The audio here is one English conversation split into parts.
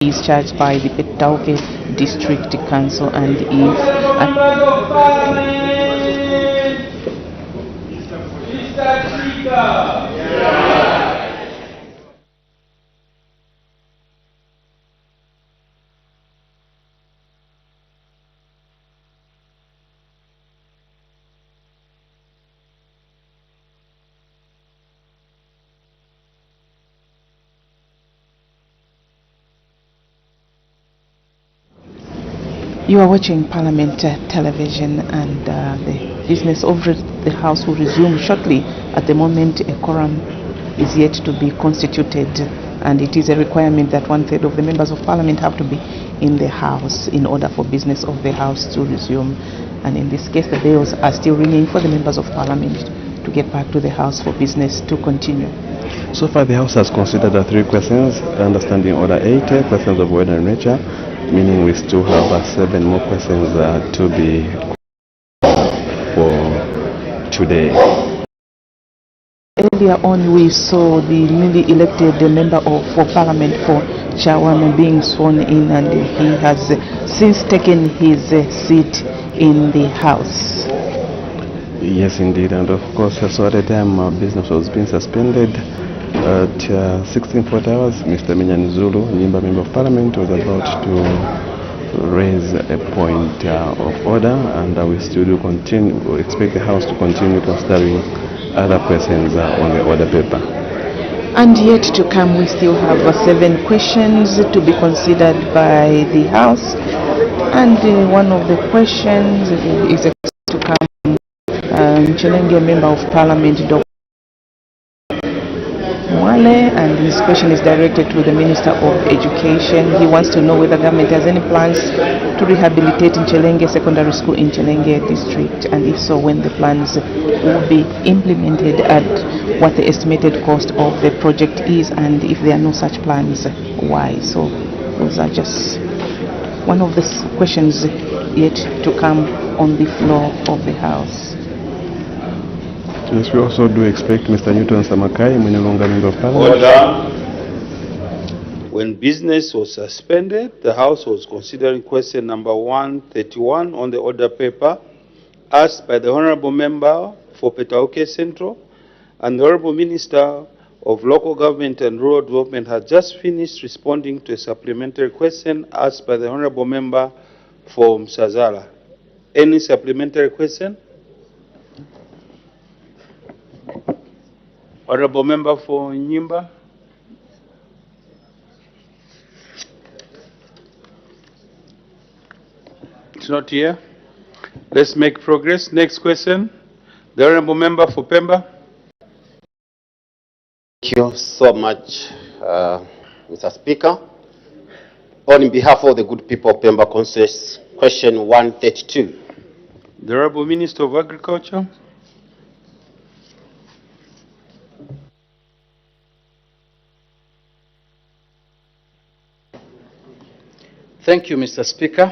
is charged by the Petauke District Council and is You are watching Parliament television, and the business of the House will resume shortly. At the moment, a quorum is yet to be constituted, and it is a requirement that 1/3 of the members of Parliament have to be in the House in order for business of the House to resume. And in this case, the bells are still ringing for the members of Parliament to get back to the House for business to continue. So far, the House has considered the 3 questions, understanding Order 8, questions of weather and nature, meaning we still have 7 more questions to be for today. Earlier on, we saw the newly elected member for Parliament for Chawana being sworn in, and he has since taken his seat in the House. Yes, indeed, and of course, so at the time business was being suspended at 16:40 hours, Mr. Minyan Zulu, Nyimba Member of Parliament, was about to raise a point of order, and we still do continue. We expect the House to continue considering other questions on the order paper. And yet to come, we still have 7 questions to be considered by the House, and one of the questions is expected to come from Chilenge Member of Parliament, Dr. Mwale, and his question is directed to the Minister of Education. He wants to know whether government has any plans to rehabilitate in Chilenge Secondary School in Chilenge District, and if so, when the plans will be implemented and what the estimated cost of the project is, and if there are no such plans, why. So those are just one of the questions yet to come on the floor of the House. Yes, we also do expect Mr. Newton Samakai, Mwenelonga Member of Parliament. Order. When business was suspended, the House was considering question number 131 on the order paper, asked by the Honorable Member for Petauke Central, and the Honorable Minister of Local Government and Rural Development had just finished responding to a supplementary question asked by the Honorable Member for Msazala. Any supplementary question? Honorable Member for Nyimba. It's not here. Let's make progress. Next question. The Honorable Member for Pemba. Thank you so much, Mr. Speaker. On behalf of the good people of Pemba constituency, question 132. The Honorable Minister of Agriculture. Thank you, Mr. Speaker.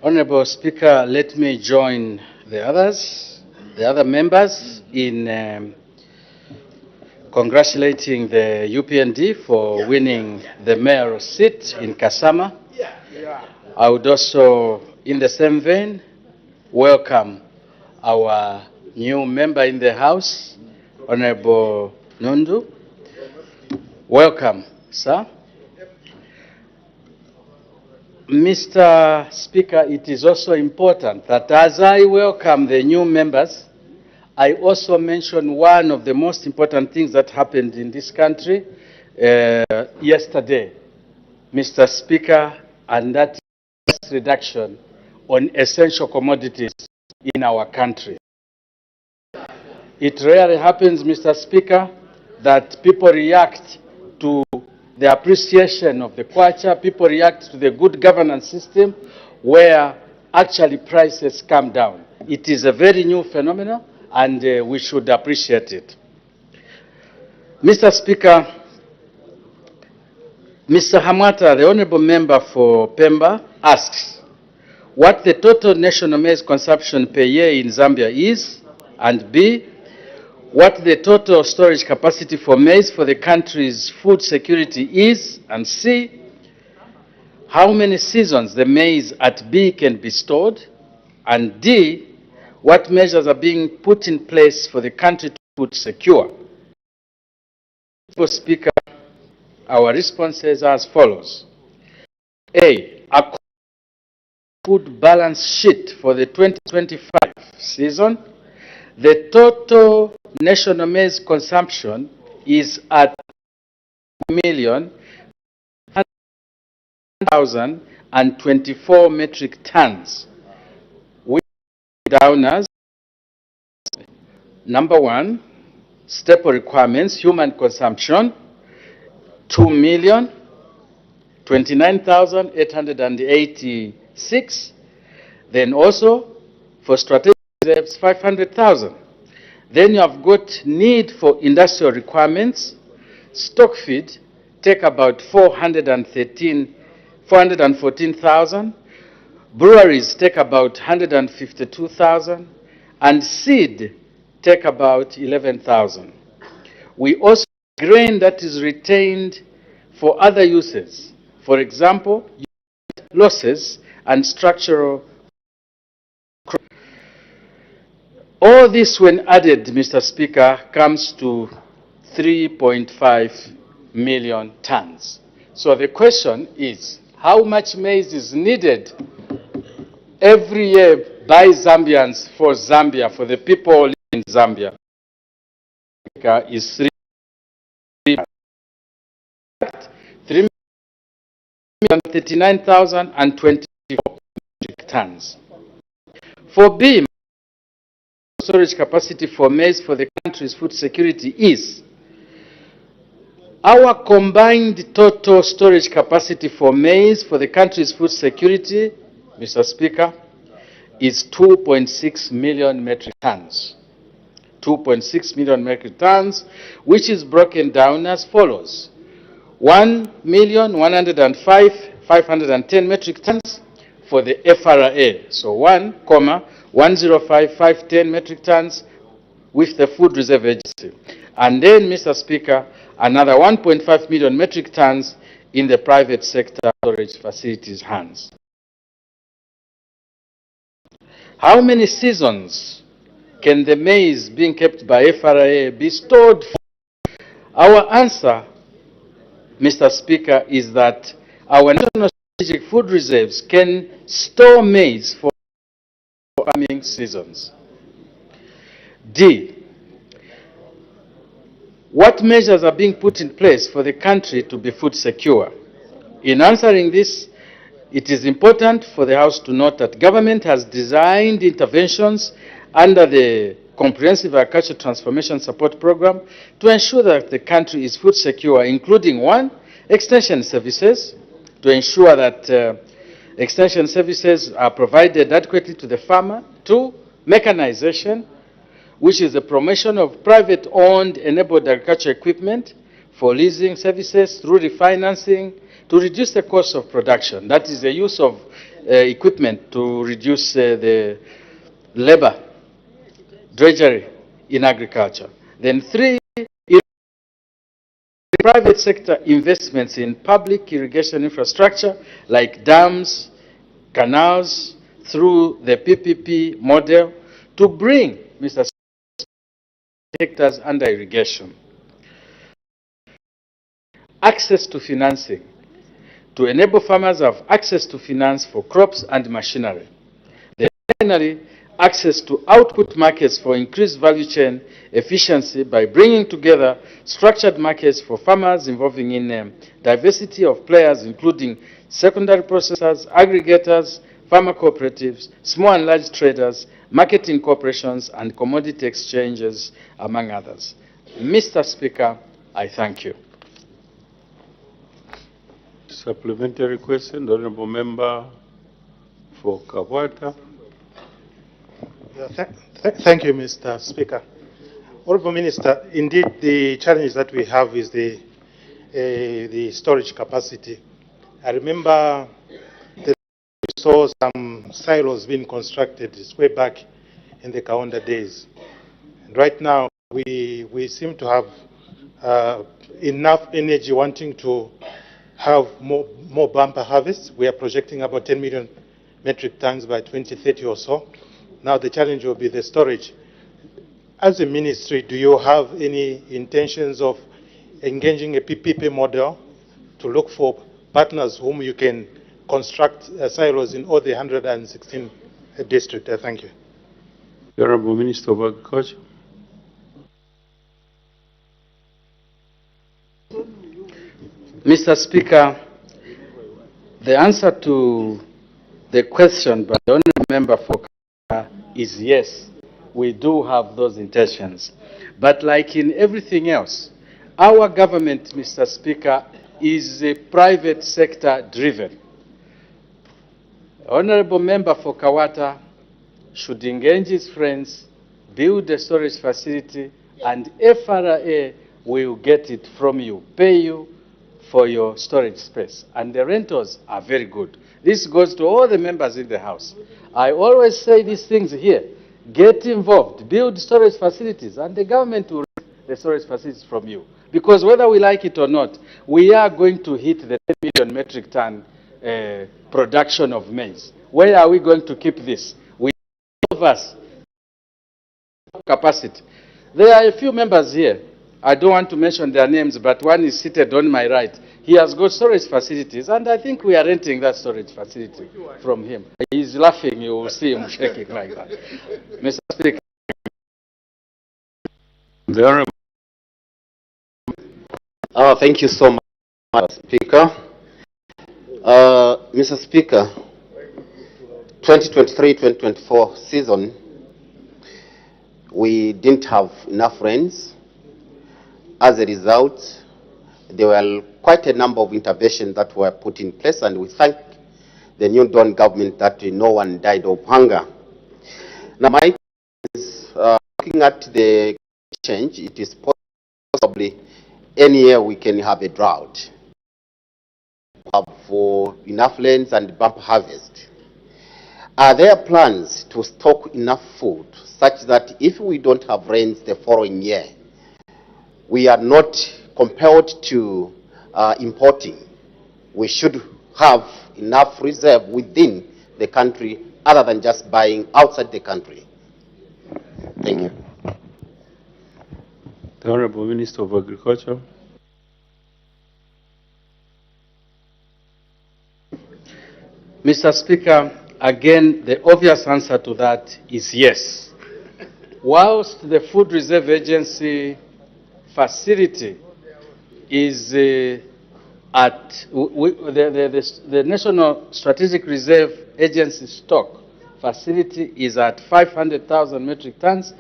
Honorable Speaker, let me join the other members in congratulating the UPND for winning the mayoral seat in Kasama. I would also, in the same vein, welcome our new member in the House, Honorable Nundu. Welcome, sir. Mr. Speaker, it is also important that as I welcome the new members, I also mention one of the most important things that happened in this country yesterday, Mr. Speaker, and that is reduction on essential commodities in our country. It rarely happens, Mr. Speaker, that people react to the appreciation of the kwacha, people react to the good governance system where actually prices come down. It is a very new phenomenon, and we should appreciate it. Mr. Speaker, Mr. Hamata, the Honorable Member for Pemba, asks what the total national maize consumption per year in Zambia is, and B, what the total storage capacity for maize for the country's food security is, and C, how many seasons the maize at B can be stored, and D, what measures are being put in place for the country to food secure. Mr. Speaker, our responses are as follows. A food balance sheet for the 2025 season, the total national maize consumption is at 1,124 metric tons, with down as number one, staple requirements, human consumption, 2,029,886. Then also for strategic reserves, 500,000. Then you have got need for industrial requirements. Stock feed take about 414,000. Breweries take about 152,000. And seed take about 11,000. We also have grain that is retained for other uses. For example, losses and structural. All this, when added, Mr. Speaker, comes to 3.5 million tons. So the question is, how much maize is needed every year by Zambians for Zambia, for the people living in Zambia? Is 3,039,024 metric tons. For B, storage capacity for maize for the country's food security is our combined total storage capacity for maize for the country's food security, Mr. Speaker, is 2.6 million metric tons. 2.6 million metric tons, which is broken down as follows. 1,105,510 metric tons for the FRA. So 1,105,510 metric tons with the Food Reserve Agency. And then, Mr. Speaker, another 1.5 million metric tons in the private sector storage facilities' hands. How many seasons can the maize being kept by FRA be stored for? Our answer, Mr. Speaker, is that our national strategic food reserves can store maize for farming seasons. D, what measures are being put in place for the country to be food secure? In answering this, it is important for the House to note that government has designed interventions under the Comprehensive Agricultural Transformation Support Program to ensure that the country is food secure, including one, extension services, to ensure that extension services are provided adequately to the farmer. Two, mechanization, which is the promotion of private-owned enabled agricultural equipment for leasing services through refinancing to reduce the cost of production. That is the use of equipment to reduce the labor, drudgery in agriculture. Then three, private sector investments in public irrigation infrastructure like dams, canals, through the PPP model to bring, Mr. hectares under irrigation. Access to financing, to enable farmers to have access to finance for crops and machinery. Then finally, access to output markets for increased value chain efficiency by bringing together structured markets for farmers involving in diversity of players, including secondary processors, aggregators, farmer cooperatives, small and large traders, marketing corporations, and commodity exchanges, among others. Mr. Speaker, I thank you. Supplementary question, the Honourable Member for Kabwata. Thank you, Mr. Speaker. Honourable Minister, indeed the challenge that we have is the storage capacity. I remember we saw some silos being constructed way back in the Kaunda days. And right now, we seem to have enough energy wanting to have more bumper harvests. We are projecting about 10 million metric tons by 2030 or so. Now the challenge will be the storage. As a ministry, do you have any intentions of engaging a PPP model to look for partners whom you can construct silos in all the 116 districts? Thank you. The Honorable Minister of Agriculture. Mr. Speaker, the answer to the question by the honourable member for Kaka is yes, we do have those intentions. But like in everything else, our government, Mr. Speaker, is a private sector driven. Honourable member for Kawata should engage his friends, build a storage facility, and FRA will get it from you, pay you for your storage space. And the rentals are very good. This goes to all the members in the House. I always say these things here. Get involved, build storage facilities, and the government will rent the storage facilities from you. Because whether we like it or not, we are going to hit the 10 million metric ton production of maize. Where are we going to keep this? We of us capacity. There are a few members here. I don't want to mention their names, but one is seated on my right. He has got storage facilities, and I think we are renting that storage facility from him. He's laughing. You will see him shaking like that. Mr. Speaker. The Honorable. Thank you so much, Mr. Speaker. Mr. Speaker, 2023-2024 season, we didn't have enough rains. As a result, there were quite a number of interventions that were put in place, and we thank the New Dawn government that no one died of hunger. Now, my question is, looking at the change, it is possibly any year we can have a drought for enough rains and bumper harvest. Are there plans to stock enough food such that if we don't have rains the following year, we are not compelled to importing? We should have enough reserve within the country other than just buying outside the country. Thank you. The Honorable Minister of Agriculture. Mr. Speaker, again, the obvious answer to that is yes. Whilst the Food Reserve Agency facility is the National Strategic Reserve Agency stock facility is at 500,000 metric tons,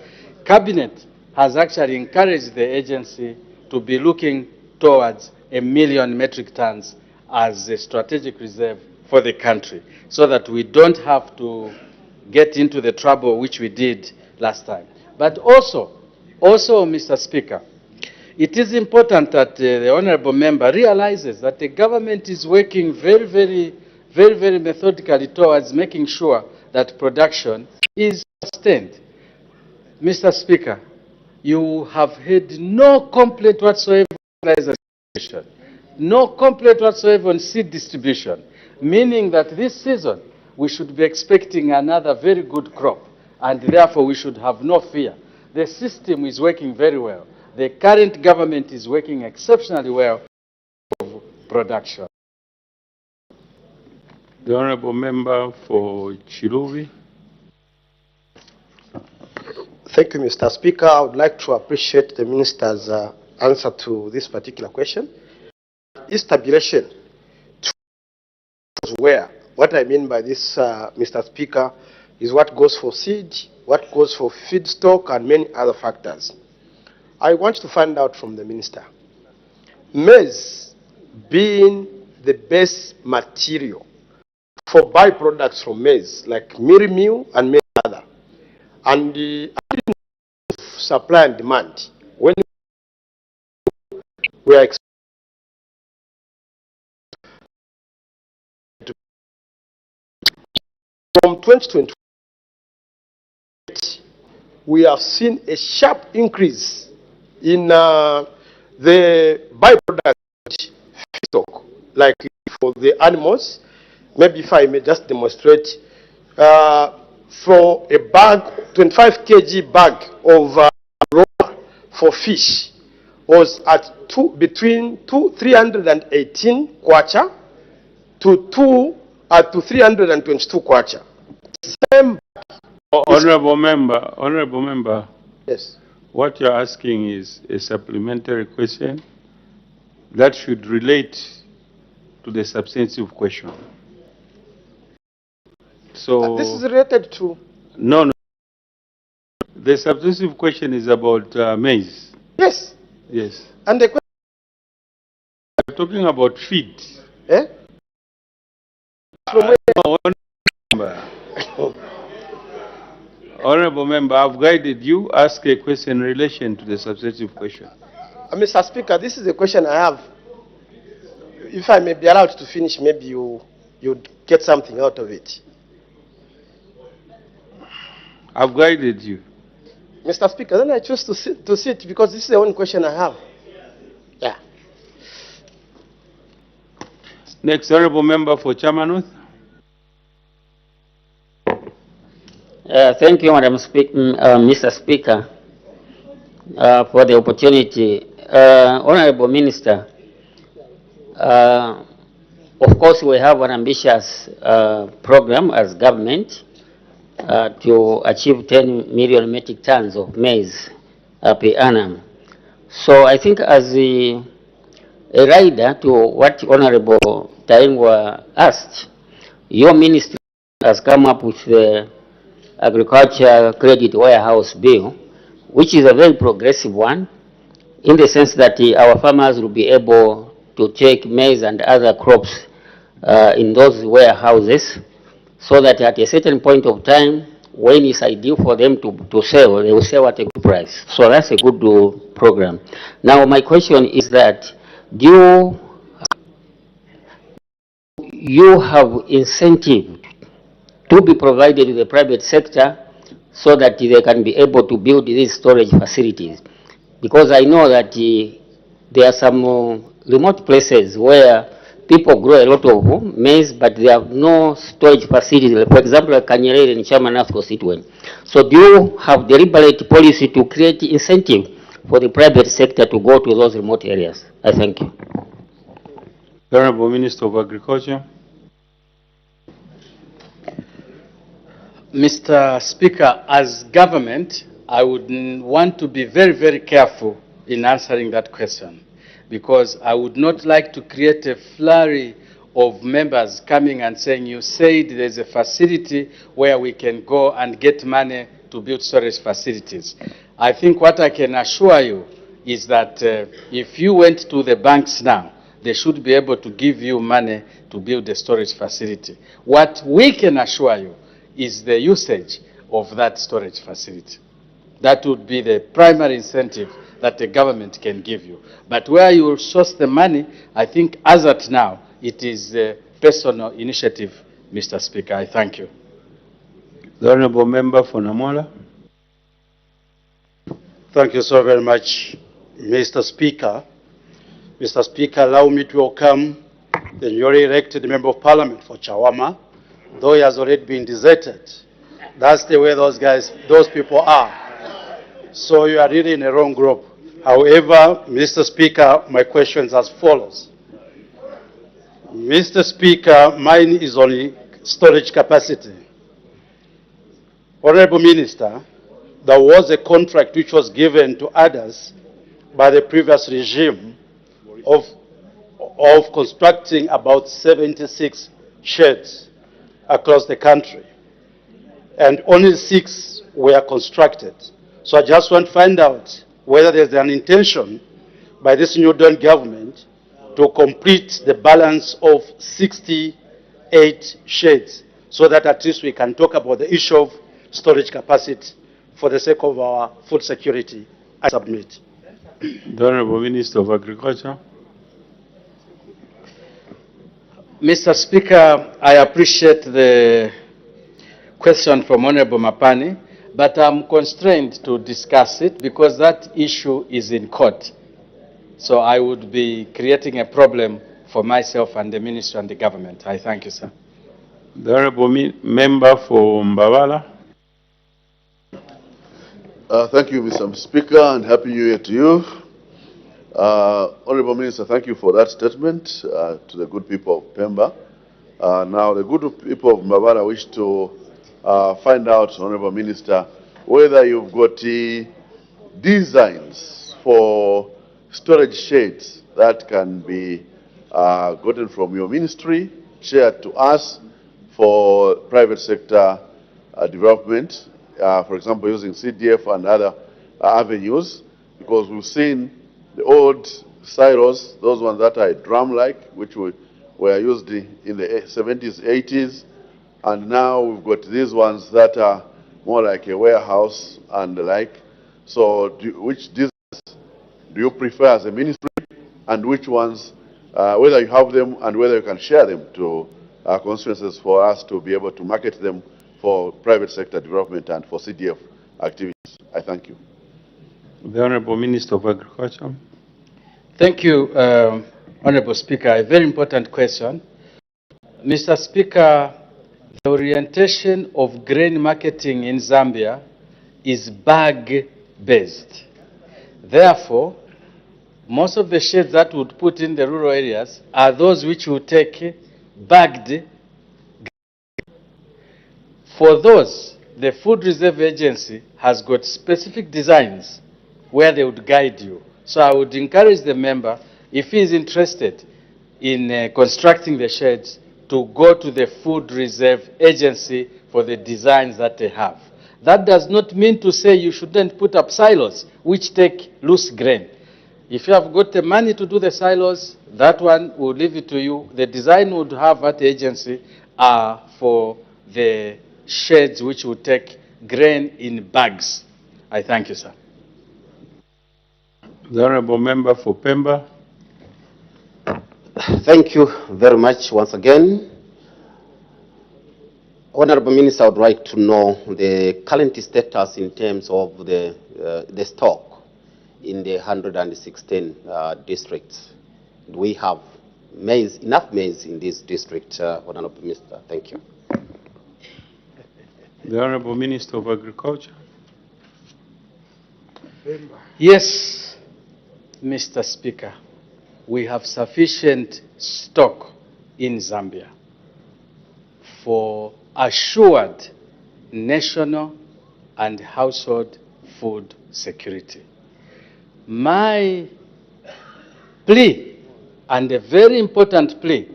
Cabinet has actually encouraged the agency to be looking towards 1 million metric tons as a strategic reserve for the country, so that we don't have to get into the trouble which we did last time. But also, Mr. Speaker, it is important that the honourable member realizes that the government is working very methodically towards making sure that production is sustained. Mr. Speaker, you have had no complaint whatsoever on fertilizer distribution, no complaint whatsoever on seed distribution, meaning that this season we should be expecting another very good crop, and therefore we should have no fear. The system is working very well. The current government is working exceptionally well for production. The Honorable Member for Chiluvi. Thank you, Mr. Speaker. I would like to appreciate the Minister's answer to this particular question. Is tabulation where? What I mean by this, Mr. Speaker, is what goes for seed, what goes for feedstock, and many other factors. I want to find out from the Minister, maize being the best material for byproducts from maize, like mealie meal and many other, and the supply and demand, when we are from 2020 we have seen a sharp increase in the byproduct feedstock, like for the animals. Maybe if I may just demonstrate, for a bag, 25 kg bag of raw for fish was at between 318 kwacha to 322 kwacha. Same. Honorable member. Yes. What you're asking is a supplementary question that should relate to the substantive question. So This is related to. no. The substantive question is about maize. Yes. Yes. And the question. We're talking about feed. Eh? From where? Honorable member, I've guided you. Ask a question in relation to the substantive question. Mr. Speaker, this is the question I have. If I may be allowed to finish, maybe you'd get something out of it. I've guided you. Mr. Speaker, then I choose to sit because this is the only question I have. Yeah. Next, honorable member for Chamanus. Thank you, Mr. Speaker, for the opportunity. Honorable Minister, of course, we have an ambitious program as government to achieve 10 million metric tons of maize per annum. So I think as a rider to what Honorable Taingwa asked, your ministry has come up with the Agriculture Credit Warehouse Bill, which is a very progressive one, in the sense that our farmers will be able to take maize and other crops in those warehouses, so that at a certain point of time, when it's ideal for them to sell, they will sell at a good price. So that's a good program. Now, my question is that, do you have incentive to be provided to the private sector so that they can be able to build these storage facilities? Because I know that there are some remote places where people grow a lot of maize, but they have no storage facilities. For example, like Kanyerere in Chamanus constituent. So do you have deliberate policy to create incentive for the private sector to go to those remote areas? I thank you. The Honorable Minister of Agriculture. Mr. Speaker, as government, I would want to be very, very careful in answering that question, because I would not like to create a flurry of members coming and saying, you said there's a facility where we can go and get money to build storage facilities. I think what I can assure you is that if you went to the banks now, they should be able to give you money to build a storage facility. What we can assure you is the usage of that storage facility. That would be the primary incentive that the government can give you. But where you will source the money, I think as at now, it is a personal initiative, Mr. Speaker. I thank you. The Honorable Member for Namola. Thank you so very much, Mr. Speaker. Mr. Speaker, allow me to welcome the newly elected Member of Parliament for Chawama, though he has already been deserted. That's the way those people are. So you are really in a wrong group. However, Mr. Speaker, my question is as follows. Mr. Speaker, mine is on storage capacity. Honorable Minister, there was a contract which was given to others by the previous regime of constructing about 76 sheds across the country, and only 6 were constructed. So I just want to find out whether there's an intention by this new Dawn government to complete the balance of 68 sheds, so that at least we can talk about the issue of storage capacity for the sake of our food security. I submit. The Honorable Minister of Agriculture. Mr. Speaker, I appreciate the question from Honorable Mapani. but I'm constrained to discuss it because that issue is in court. So I would be creating a problem for myself and the ministry and the government. I thank you, sir. The Honorable Member for Mbawala. Thank you, Mr. Speaker, and Happy New Year to you. Honorable Minister, thank you for that statement to the good people of Pemba. Now, the good people of Mbawala wish to find out, Honorable Minister, whether you've got designs for storage sheds that can be gotten from your ministry, shared to us for private sector development, for example, using CDF and other avenues, because we've seen the old silos, those ones that are drum-like, which were used in the 70s, 80s, and now we've got these ones that are more like a warehouse and the like. So which designs do you prefer as a ministry, and which ones, whether you have them and whether you can share them to constituencies for us to be able to market them for private sector development and for CDF activities? I thank you. The Honorable Minister of Agriculture. Thank you, Honorable Speaker. A very important question. Mr. Speaker, the orientation of grain marketing in Zambia is bag-based. Therefore, most of the sheds that would put in the rural areas are those which will take bagged. For those, the Food Reserve Agency has got specific designs where they would guide you. So I would encourage the member, if he is interested in constructing the sheds, to go to the Food Reserve Agency for the designs that they have. That does not mean to say you shouldn't put up silos which take loose grain. If you have got the money to do the silos, that one will leave it to you. The design would have at the agency are for the sheds which will take grain in bags. I thank you, sir. The Honorable Member for Pemba. Thank you very much once again. Honorable Minister, I would like to know the current status in terms of the stock in the 116 districts. Do we have maize, enough maize in this district, Honorable Minister? Thank you. The Honorable Minister of Agriculture. Yes, Mr. Speaker, we have sufficient stock in Zambia for assured national and household food security. My plea, and a very important plea,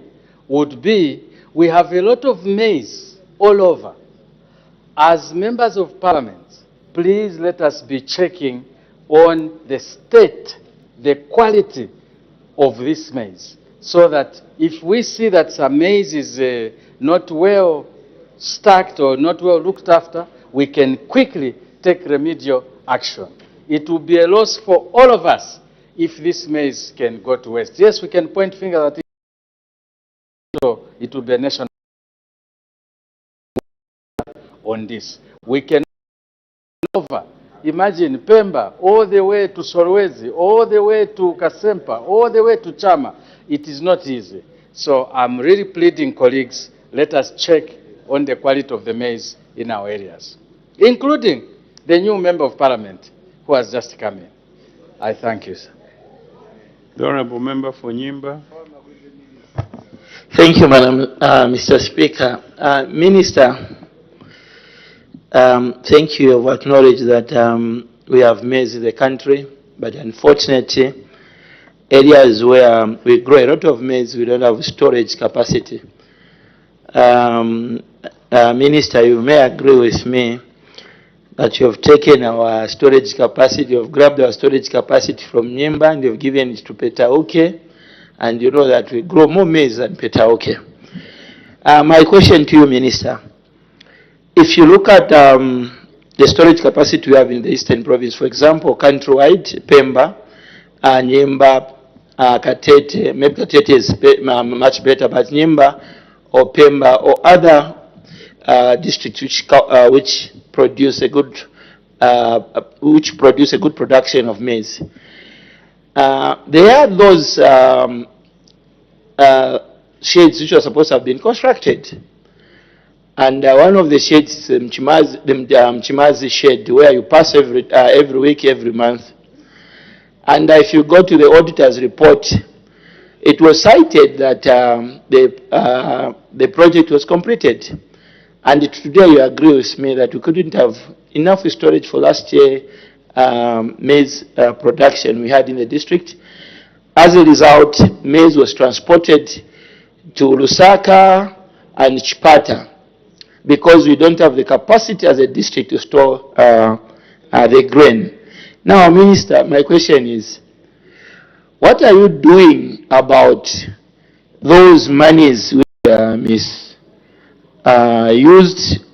would be we have a lot of maize all over. As members of parliament, please let us be checking on the state, the quality of this maize, so that if we see that some maize is not well stacked or not well looked after, we can quickly take remedial action. It will be a loss for all of us if this maize can go to waste. Yes, we can point fingers at it, so it will be a national on this. We can over. Imagine Pemba, all the way to Solwezi, all the way to Kasempa, all the way to Chama. It is not easy. So I'm really pleading, colleagues, let us check on the quality of the maize in our areas, including the new member of parliament who has just come in. I thank you, sir. The Honorable Member for Nyimba. Thank you, Madam Mr. Speaker. Minister, thank you. I've acknowledged that we have maize in the country, but unfortunately, areas where we grow a lot of maize, we don't have storage capacity. Minister, you may agree with me that you have taken our storage capacity, you have grabbed our storage capacity from Nyimba and you've given it to Petauke, and you know that we grow more maize than Petauke. My question to you, Minister, if you look at the storage capacity we have in the Eastern Province, for example, countrywide, Pemba, Nyimba, Katete, maybe Katete is much better, but Nyimba or Pemba or other districts which produce a good production of maize. There are those sheds which are supposed to have been constructed. And one of the sheds is the Mchimazi shed, where you pass every week, every month. And if you go to the auditor's report, it was cited that the project was completed. And today you agree with me that we couldn't have enough storage for last year maize production we had in the district. As a result, maize was transported to Lusaka and Chipata because we don't have the capacity as a district to store the grain. Now, Minister, my question is, what are you doing about those monies which are misused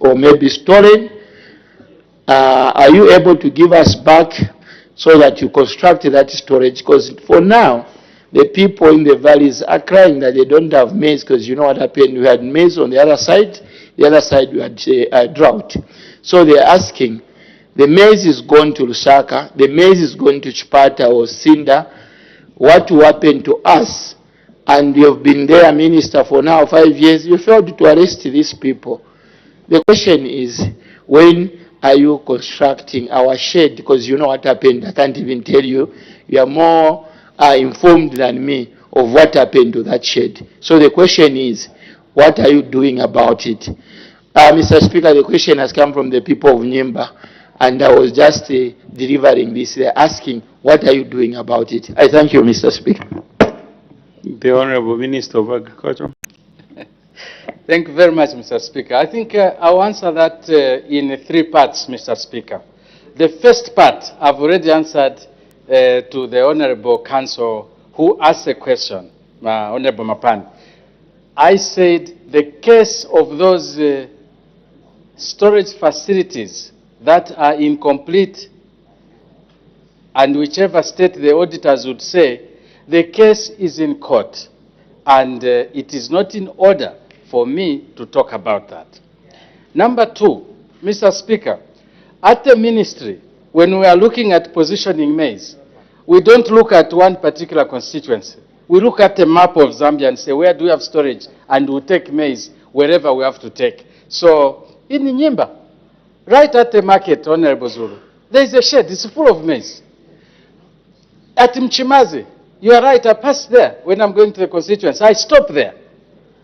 or maybe stolen? Are you able to give us back so that you construct that storage? Because for now, the people in the valleys are crying that they don't have maize, because you know what happened? We had maize on the other side we had drought. So they're asking, the maize is going to Lusaka, the maize is going to Chipata or Sinda. What will happen to us? And you've been there, Minister, for now 5 years. You failed to arrest these people. The question is, when are you constructing our shed? Because you know what happened. I can't even tell you. You are more informed than me of what happened to that shed. So the question is, what are you doing about it? Mr. Speaker, the question has come from the people of Nyimba, and I was just delivering this. They're asking, what are you doing about it? I thank you, Mr. Speaker. The Honorable Minister of Agriculture. Thank you very much, Mr. Speaker. I think I'll answer that in 3 parts, Mr. Speaker. The first part, I've already answered to the Honorable Counsel who asked the question, Honorable Mapan. I said the case of those storage facilities that are incomplete, and whichever state the auditors would say, the case is in court, and it is not in order for me to talk about that. Number 2, Mr. Speaker, at the ministry, when we are looking at positioning maize, we don't look at one particular constituency. We look at the map of Zambia and say, where do we have storage? And we'll take maize wherever we have to take. So, in Nyimba, right at the market, Honorable Zulu, there is a shed, it's full of maize. At Mchimazi, you are right, I pass there when I'm going to the constituency. I stop there.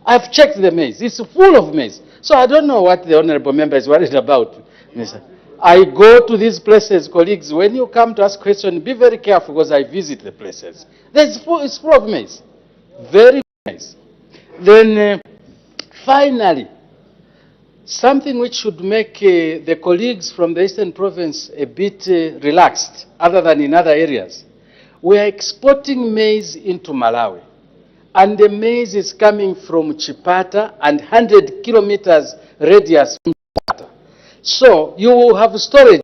I've checked the maize, it's full of maize. So I don't know what the Honorable Member is worried about, Mr. I go to these places, colleagues. When you come to ask questions, be very careful, because I visit the places. It's full of maize. Very nice. Then, finally, something which should make the colleagues from the Eastern Province a bit relaxed, other than in other areas. We are exporting maize into Malawi. And the maize is coming from Chipata and 100 kilometers radius from Chipata. So you will have storage.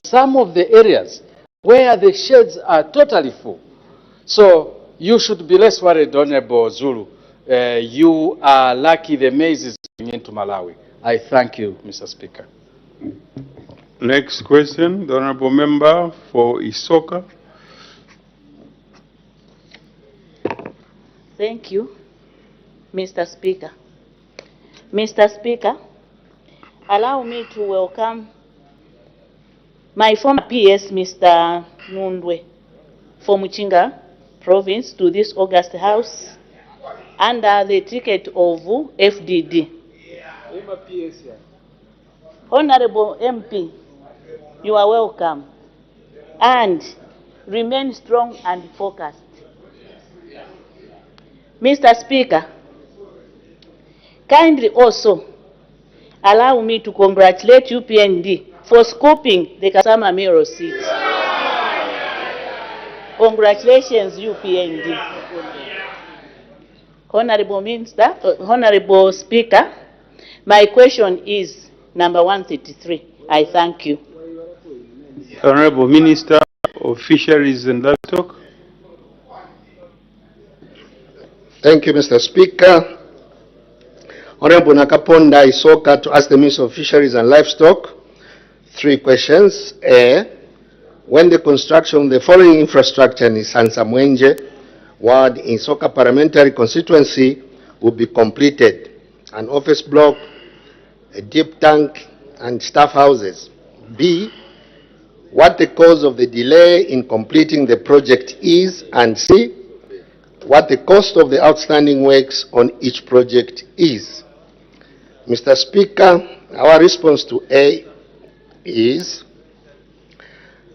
Some of the areas where the sheds are totally full. So you should be less worried, Honorable Zulu. You are lucky the maize is coming into Malawi. I thank you, Mr. Speaker. Next question, the Honorable Member for Isoka. Thank you, Mr. Speaker. Mr. Speaker, allow me to welcome my former PS, Mr. Nundwe, from Muchinga Province, to this August House under the ticket of FDD. Honorable MP, you are welcome, and remain strong and focused. Mr. Speaker, kindly also allow me to congratulate UPND for scooping the Kasama mayoral seat. Congratulations, UPND. Honorable Minister, Honorable Speaker, my question is number 133. I thank you. Honorable Minister of Fisheries and Livestock. Thank you, Mr. Speaker. Honorable Nakaponda Isoka to ask the Minister of Fisheries and Livestock 3 questions. A, when the construction of the following infrastructure in Sansamwenje ward in Isoka Parliamentary constituency will be completed? An office block, a deep tank, and staff houses. B, what the cause of the delay in completing the project is, and C, what the cost of the outstanding works on each project is. Mr. Speaker, our response to A is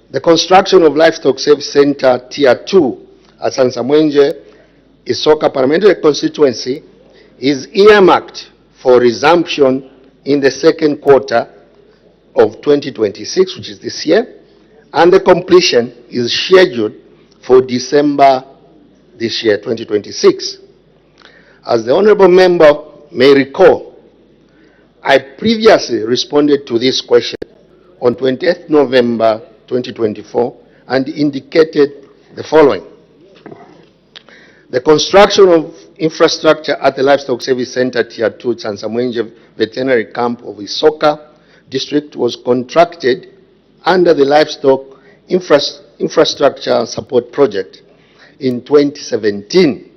the construction of Livestock Service Center Tier 2 at Sansamwenje, Isoka Parliamentary constituency is earmarked for resumption in the second quarter of 2026, which is this year, and the completion is scheduled for December this year, 2026. As the Honourable Member may recall, I previously responded to this question on 20th November 2024 and indicated the following. The construction of infrastructure at the Livestock Service Center Tier 2 Sansamwenje Veterinary Camp of Isoka District was contracted under the Livestock Infrastructure Support Project in 2017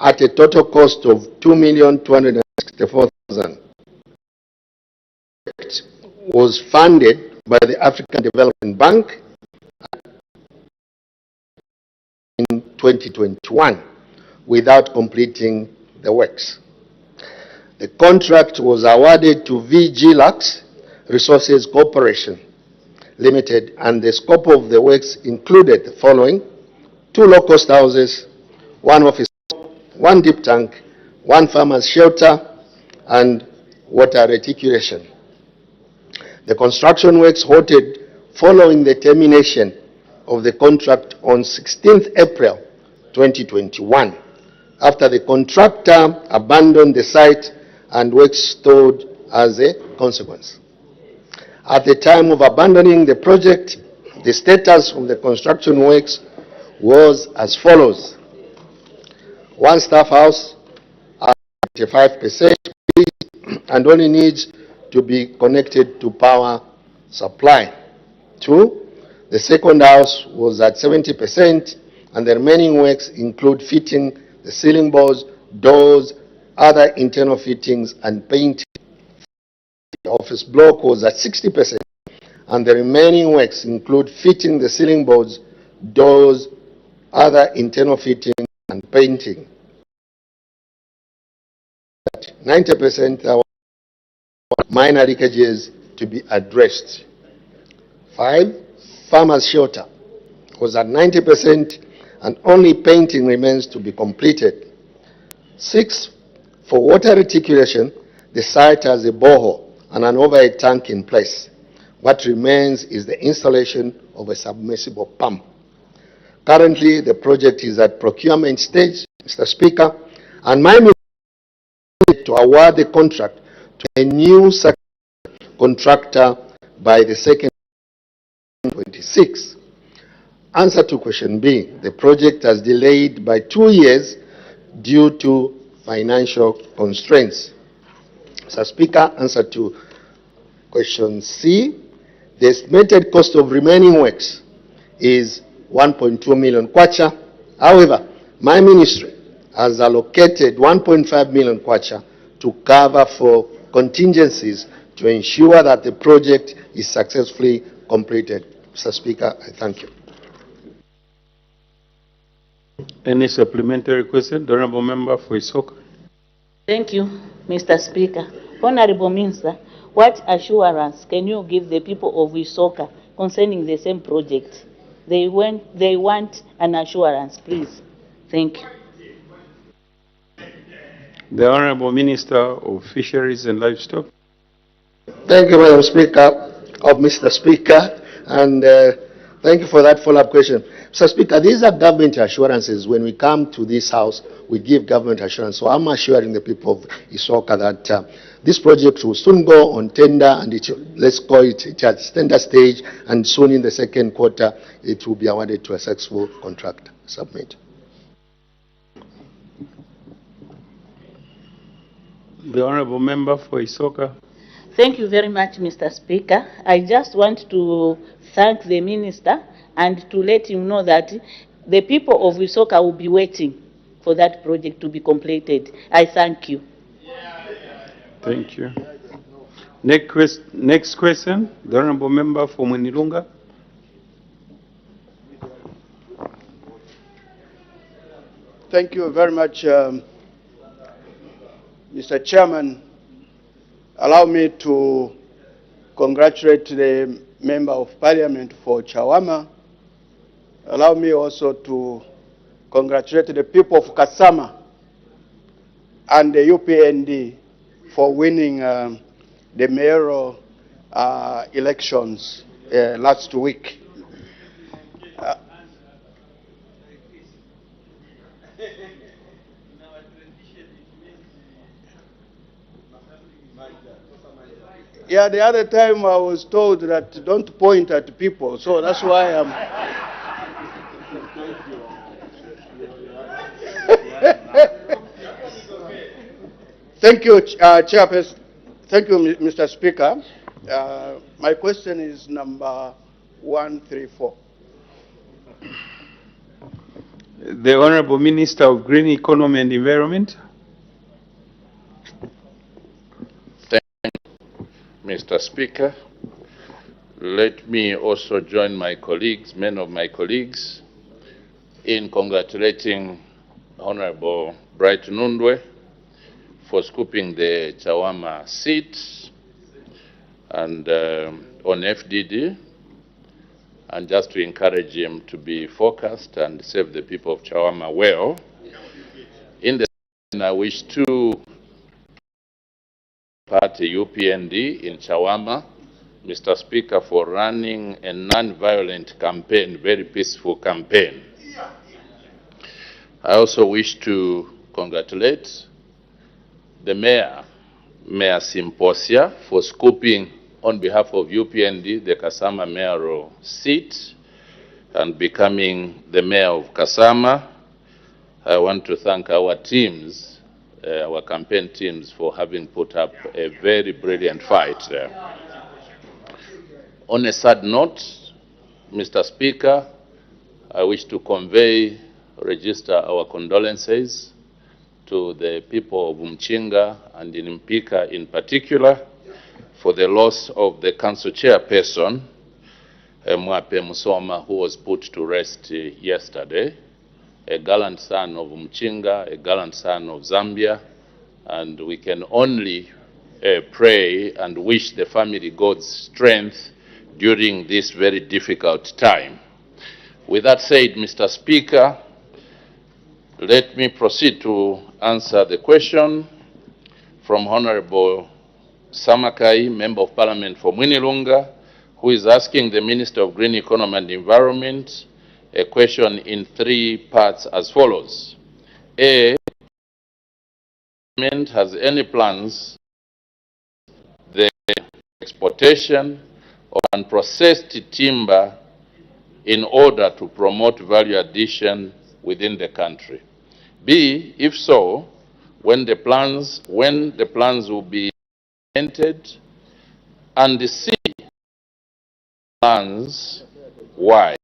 at a total cost of $2,264,000. It was funded by the African Development Bank in 2021 without completing the works. The contract was awarded to VGLux Resources Corporation Limited, and the scope of the works included the following: 2 low-cost houses, 1 office, 1 deep tank, 1 farmer's shelter, and water reticulation. The construction works halted following the termination of the contract on 16th April 2021, after the contractor abandoned the site and works stalled as a consequence. At the time of abandoning the project, the status of the construction works was as follows: 1 staff house at 85% and only needs to be connected to power supply. 2, the second house was at 70%, and the remaining works include fitting the ceiling boards, doors, other internal fittings, and painting. The office block was at 60%, and the remaining works include fitting the ceiling boards, doors, other internal fittings, and painting. 90% are minor leakages to be addressed. 5, farmer's shelter was at 90%, and only painting remains to be completed. 6, for water reticulation, the site has a borehole and an overhead tank in place. What remains is the installation of a submersible pump. Currently, the project is at procurement stage, Mr. Speaker, and my mission is to award the contract to a new contractor by the second 2026. Answer to question B, the project has delayed by 2 years due to financial constraints. Mr. Speaker, answer to question C, the estimated cost of remaining works is 1.2 million kwacha. However, my ministry has allocated 1.5 million kwacha to cover for contingencies to ensure that the project is successfully completed. Mr. Speaker, I thank you. Any supplementary question? The Honourable Member for Isoka. Thank you, Mr. Speaker. Honorable Minister, what assurance can you give the people of Isoka concerning the same project? They want an assurance, please. Thank you. The Honourable Minister of Fisheries and Livestock. Thank you, Madam Speaker, Mr. Speaker, and thank you for that follow-up question. Mr. Speaker, these are government assurances. When we come to this House, we give government assurance. So I'm assuring the people of Isoka that this project will soon go on tender, and let's call it at tender stage, and soon in the second quarter, it will be awarded to a successful contractor. Submit. The Honorable Member for Isoka. Thank you very much, Mr. Speaker. I just want to thank the Minister and to let him know that the people of Isoka will be waiting for that project to be completed. I thank you. Thank you. Next question, the Honorable Member for Mwinilunga. Thank you very much, Mr. Chairman. Allow me to congratulate the Member of Parliament for Chawama. Allow me also to congratulate the people of Kasama and the UPND for winning the mayoral elections last week. Yeah, the other time I was told that don't point at people, so that's why I'm... Thank you, Chairperson. Thank you, Mr. Speaker. My question is number 134. The Honorable Minister of Green Economy and Environment. Mr. Speaker, let me also join my colleagues, many of my colleagues, in congratulating Honorable Bright Nundwe for scooping the Chawama seat and on FDD, and just to encourage him to be focused and serve the people of Chawama well. In the I wish to Party UPND in Chawama, Mr. Speaker, for running a non-violent campaign, very peaceful campaign. I also wish to congratulate the Mayor Symposia, for scooping on behalf of UPND the Kasama mayoral seat and becoming the Mayor of Kasama. I want to thank our teams, our campaign teams, for having put up a very brilliant fight there. On a sad note, Mr. Speaker, I wish to register our condolences to the people of Mchinga and in Mpika in particular for the loss of the council chairperson, Mwape Musoma, who was put to rest yesterday. A gallant son of Mchinga, a gallant son of Zambia, and we can only pray and wish the family God's strength during this very difficult time. With that said, Mr. Speaker, let me proceed to answer the question from Honorable Samakai, Member of Parliament for Mwinilunga, who is asking the Minister of Green Economy and Environment a question in 3 parts as follows. A, has any plans the exportation of unprocessed timber in order to promote value addition within the country? B, if so, when the plans will be implemented? And C, plans, why?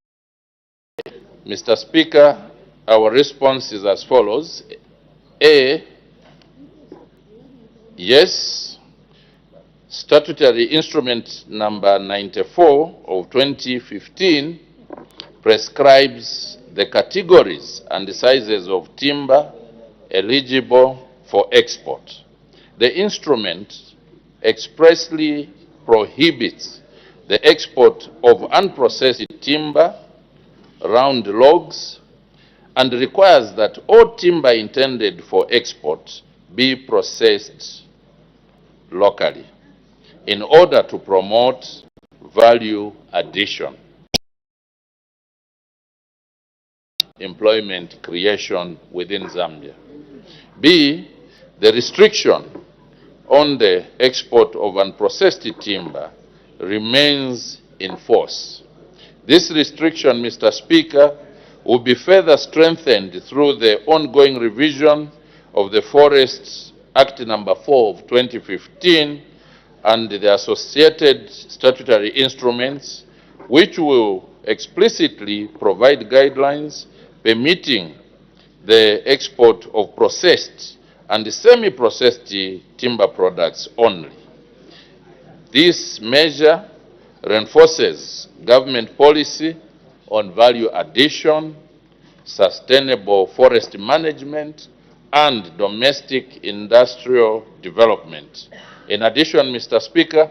Mr. Speaker, our response is as follows. A, yes, statutory instrument number 94 of 2015 prescribes the categories and the sizes of timber eligible for export. The instrument expressly prohibits the export of unprocessed timber, round logs, and requires that all timber intended for export be processed locally in order to promote value addition, employment creation within Zambia. B, the restriction on the export of unprocessed timber remains in force. This restriction, Mr. Speaker, will be further strengthened through the ongoing revision of the Forests Act number 4 of 2015 and the associated statutory instruments, which will explicitly provide guidelines permitting the export of processed and semi-processed timber products only. This measure reinforces government policy on value addition, sustainable forest management, and domestic industrial development. In addition, Mr. Speaker,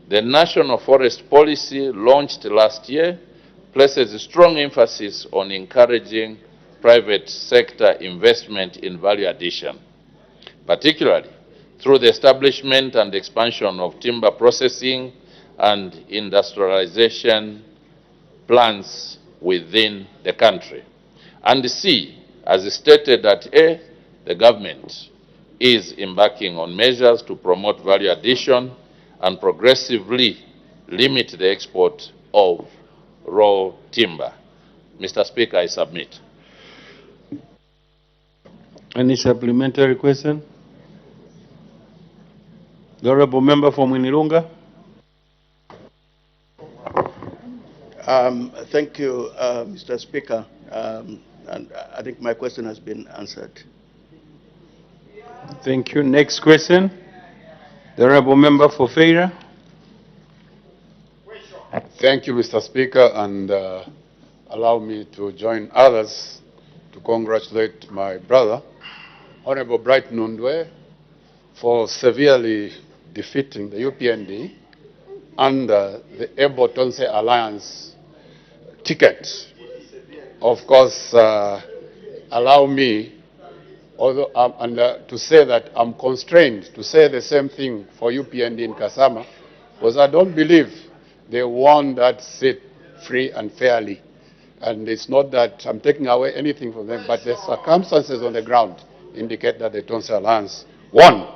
the National Forest Policy launched last year places a strong emphasis on encouraging private sector investment in value addition, particularly through the establishment and expansion of timber processing and industrialization plans within the country. And C, as stated that A, the government is embarking on measures to promote value addition and progressively limit the export of raw timber. Mr. Speaker, I submit. Any supplementary question? The Honorable Member for Mwinilunga. Thank you, Mr. Speaker. And I think my question has been answered. Thank you. Next question. The Honorable Member for Feira. Thank you, Mr. Speaker, and allow me to join others to congratulate my brother, Honorable Bright Nundwe, for severely defeating the UPND under the Ebo Tonse Alliance ticket. Of course, allow me to say that I'm constrained to say the same thing for UPND in Kasama, because I don't believe they won that seat free and fairly. And it's not that I'm taking away anything from them, but the circumstances on the ground indicate that the Tonse Alliance won.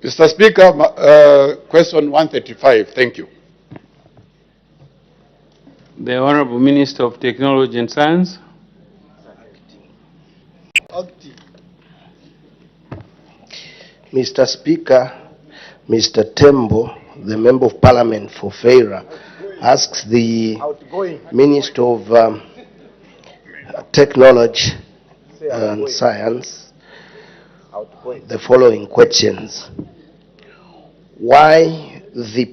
Mr. Speaker, question 135. Thank you. The Honorable Minister of Technology and Science. Mr. Speaker, Mr. Tembo, the Member of Parliament for Feira, asks the Minister of Technology and Science the following questions. Why the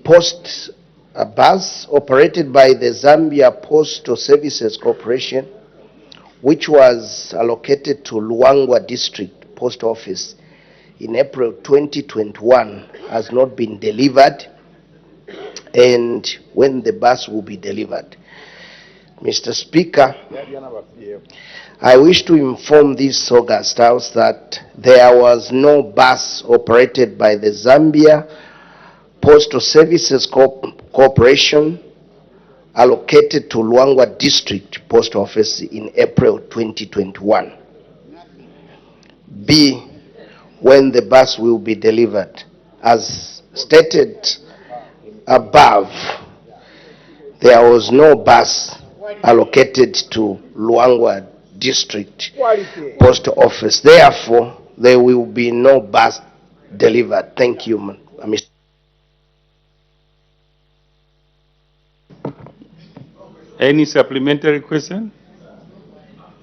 bus operated by the Zambia Postal Services Corporation, which was allocated to Luangwa District Post Office in April 2021, has not been delivered, and when the bus will be delivered? Mr. Speaker, I wish to inform this August House that there was no bus operated by the Zambia Postal Services Corporation allocated to Luangwa District Post Office in April 2021. B, when the bus will be delivered. As stated above, there was no bus allocated to Luangwa District Post Office. Therefore, there will be no bus delivered. Thank you, Mr. Any supplementary question?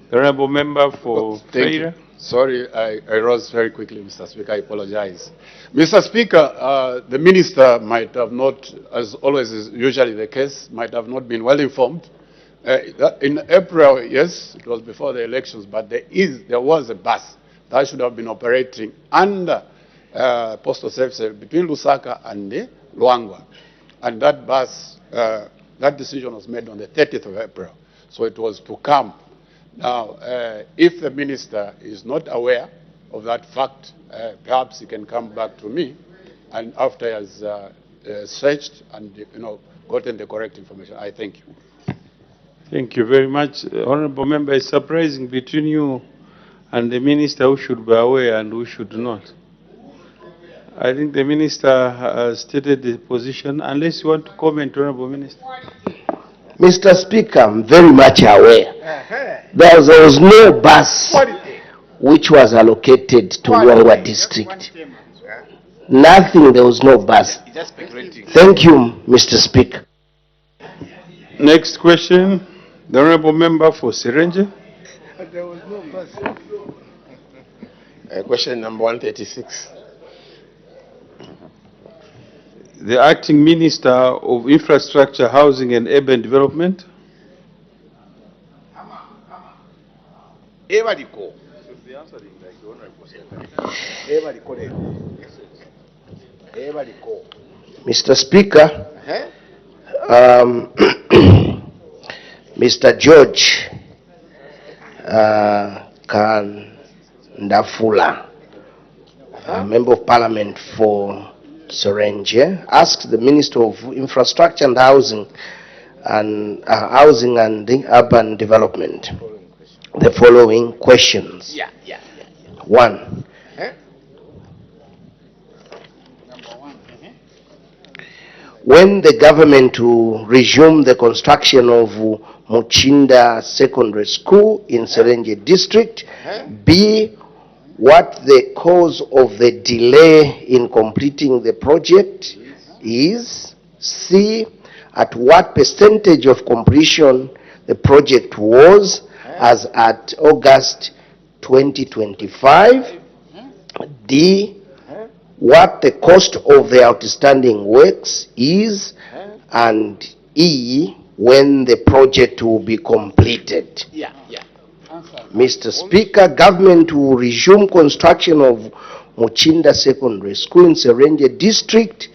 The Honorable Member for Feira. Sorry, I rose very quickly, Mr. Speaker. I apologize. Mr. Speaker, the minister might have not, as always is usually the case, might have not been well informed. In April, yes, it was before the elections, but there was a bus that should have been operating under postal services between Lusaka and Luangwa. And that bus, that decision was made on the 30th of April. So it was to come. Now, if the minister is not aware of that fact, perhaps he can come back to me, and after he has searched and gotten the correct information. I thank you. Thank you very much. Honorable Member, it's surprising between you and the minister who should be aware and who should not. I think the minister has stated the position. Unless you want to comment, Honorable Minister. Mr. Speaker, I'm very much aware. There was no bus which was allocated to Luangwa district. Nothing, there was no bus. Thank you, Mr. Speaker. Next question, the Honorable Member for Serenge. There was no bus. Question number 136. The Acting Minister of Infrastructure, Housing and Urban Development. Mr. Speaker, Mr. George Kandafula, Member of Parliament for Serenge, asked the Minister of Infrastructure and Housing and Urban Development the following questions. One, when the government will resume the construction of Muchinda Secondary School in Serenge District? B, what the cause of the delay in completing the project is? C, at what percentage of completion the project was as at August 2025? D, what the cost of the outstanding works is? And E, when the project will be completed. Mr. Speaker, government will resume construction of Muchinda Secondary School in Serenge District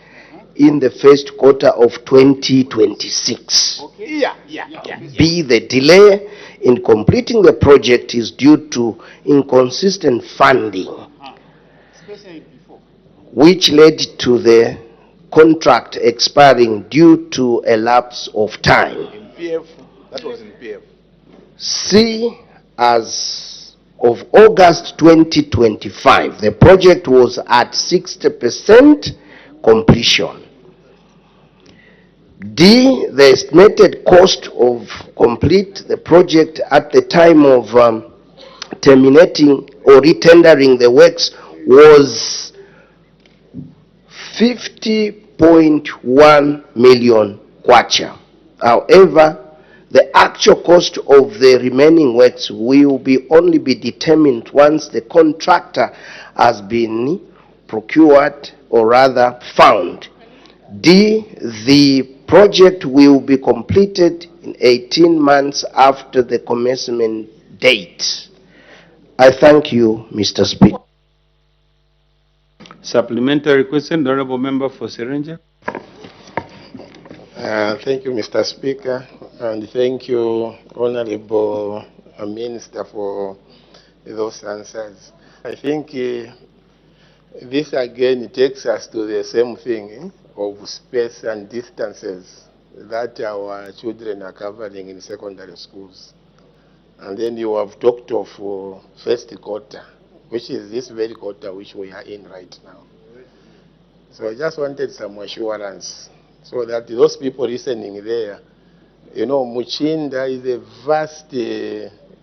in the first quarter of 2026. B, the delay in completing the project is due to inconsistent funding, which led to the contract expiring due to a lapse of time. That was in PF. C, as of August 2025, the project was at 60% completion. D, the estimated cost of complete the project at the time of terminating or retendering the works was 50.1 million kwacha. However, the actual cost of the remaining works will only be determined once the contractor has been procured or rather found. D, the project will be completed in 18 months after the commencement date. I thank you, Mr. Speaker. Supplementary question, the Honorable Member for Serenge. Thank you, Mr. Speaker, and thank you, Honorable Minister, for those answers. I think this again takes us to the same thing of space and distances that our children are covering in secondary schools. And then you have talked of first quarter, which is this very quarter which we are in right now. So I just wanted some assurance so that those people listening there, you know, Muchinda is a vast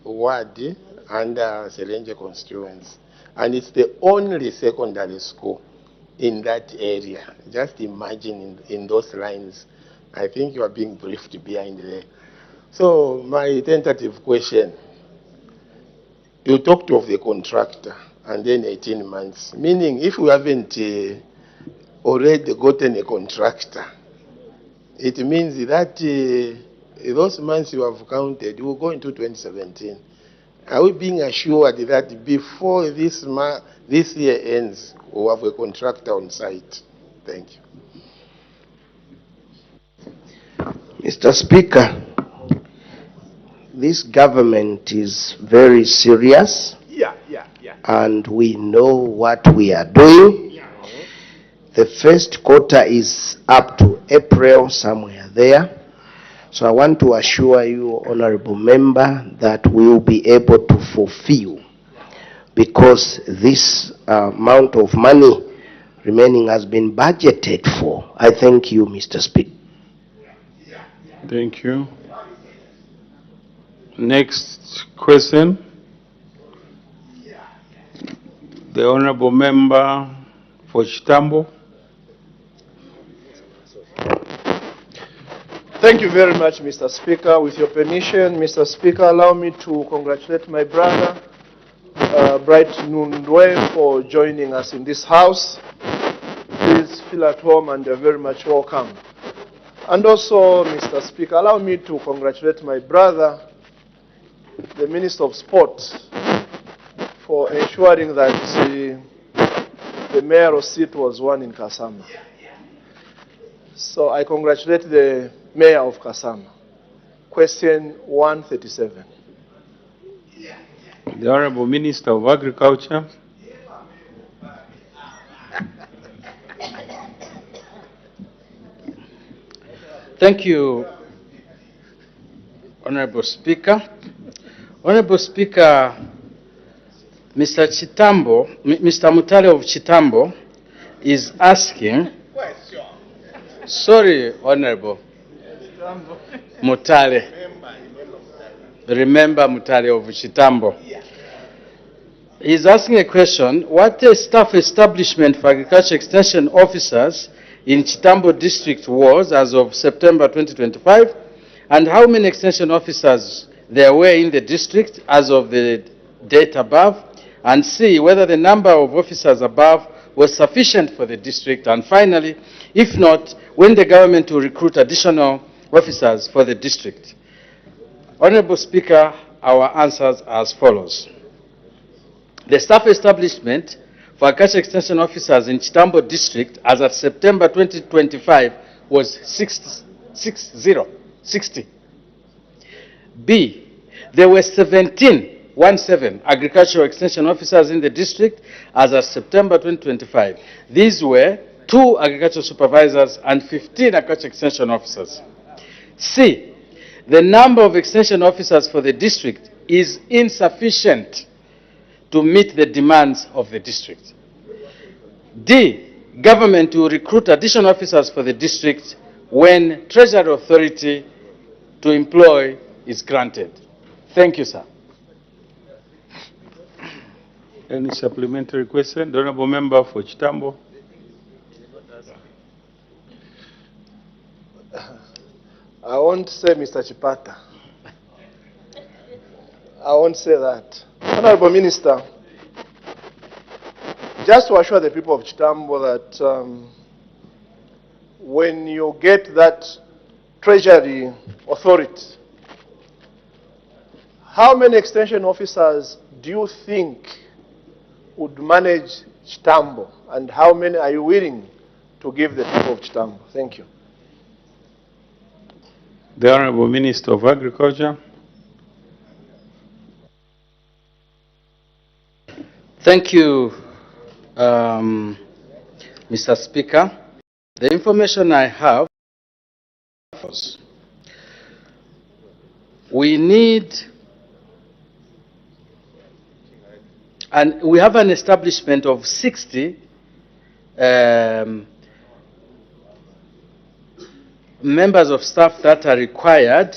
ward under Serenge constituency, and it's the only secondary school in that area. Just imagine in those lines. I think you are being briefed behind there. So my tentative question, you talked of the contractor and then 18 months, meaning if we haven't already gotten a contractor, it means that those months you have counted will go into 2017. Are we being assured that before this year ends, we'll have a contractor on site? Thank you. Mr. Speaker, this government is very serious, and we know what we are doing. The first quarter is up to April, somewhere there. So I want to assure you, Honorable Member, that we will be able to fulfill, because this amount of money remaining has been budgeted for. I thank you, Mr. Speaker. Thank you. Next question. The honorable member for Chitambo. Thank you very much, Mr. Speaker. With your permission, Mr. Speaker, allow me to congratulate my brother, Bright Nundwe, for joining us in this house. Please feel at home and you're very much welcome. And also, Mr. Speaker, allow me to congratulate my brother, the Minister of Sport, for ensuring that the mayoral seat was won in Kasama. So I congratulate the mayor of Kasama. Question 137. The Honorable Minister of Agriculture. Thank you, Honorable Speaker. Honorable Speaker, Mr. Mutale of Chitambo is asking, sorry, Honorable Mutale, remember Mutale of Chitambo. He's asking a question: what a staff establishment for agriculture extension officers in Chitambo district was as of September 2025, and how many extension officers there were in the district as of the date above, and C, whether the number of officers above was sufficient for the district, and finally, if not, when the government will recruit additional officers for the district. Honorable Speaker, our answers are as follows. The staff establishment for agriculture extension officers in Chitambo district as of September 2025 was 60. B, there were 17 agricultural extension officers in the district as of September 2025. These were 2 agricultural supervisors and 15 agricultural extension officers. C, the number of extension officers for the district is insufficient to meet the demands of the district. D, government will recruit additional officers for the district when Treasury Authority to employ is granted. Thank you, sir. Any supplementary question? The Honorable Member for Chitambo. I won't say Mr. Chipata. I won't say that. Honorable Minister, just to assure the people of Chitambo that when you get that Treasury Authority, how many extension officers do you think would manage Chitambo, and how many are you willing to give the people of Chitambo? Thank you. The Honorable Minister of Agriculture. Thank you, Mr. Speaker. The information I have, we need, and we have an establishment of 60 members of staff that are required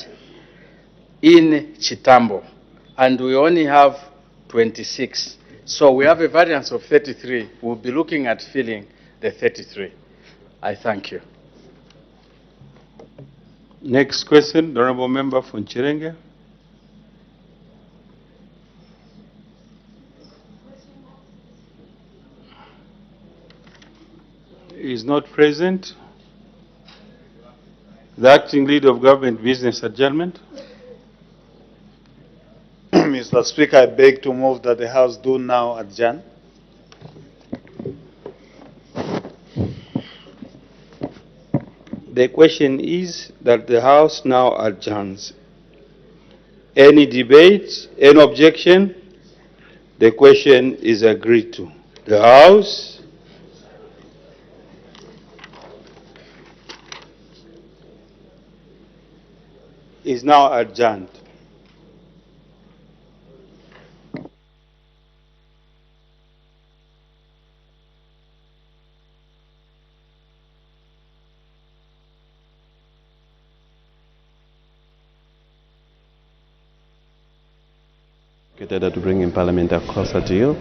in Chitambo, and we only have 26. So we have a variance of 33. We'll be looking at filling the 33. I thank you. Next question, the Honorable Member from Chirenge. Is not present. The Acting Leader of Government Business Adjournment. Mr. Speaker, I beg to move that the House do now adjourn. The question is that the House now adjourns. Any debate, any objection? The question is agreed to. The House is now adjourned. To bring in Parliament across a deal,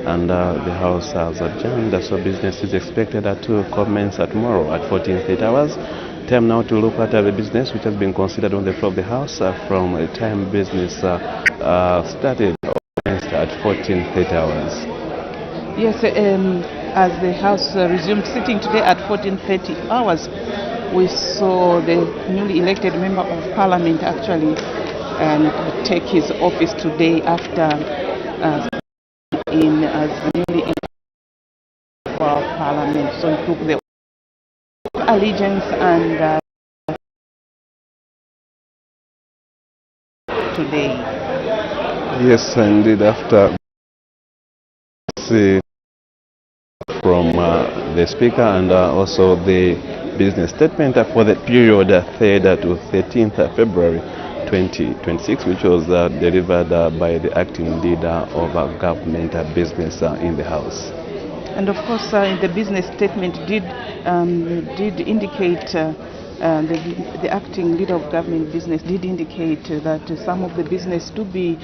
and the House has adjourned, so business is expected to commence tomorrow at 14:30 hours. Time now to look at the business which has been considered on the floor of the House from a time business started at 14:30 hours. Yes, as the House resumed sitting today at 14:30 hours, we saw the newly elected member of Parliament actually take his office today after in as newly elected for Parliament. So he took the allegiance and today. Yes, indeed, after from the Speaker and also the business statement for the period 3rd to 13th February 2026, which was delivered by the acting leader of government business in the House. And of course, the business statement did indicate the acting leader of government business did indicate that some of the business to be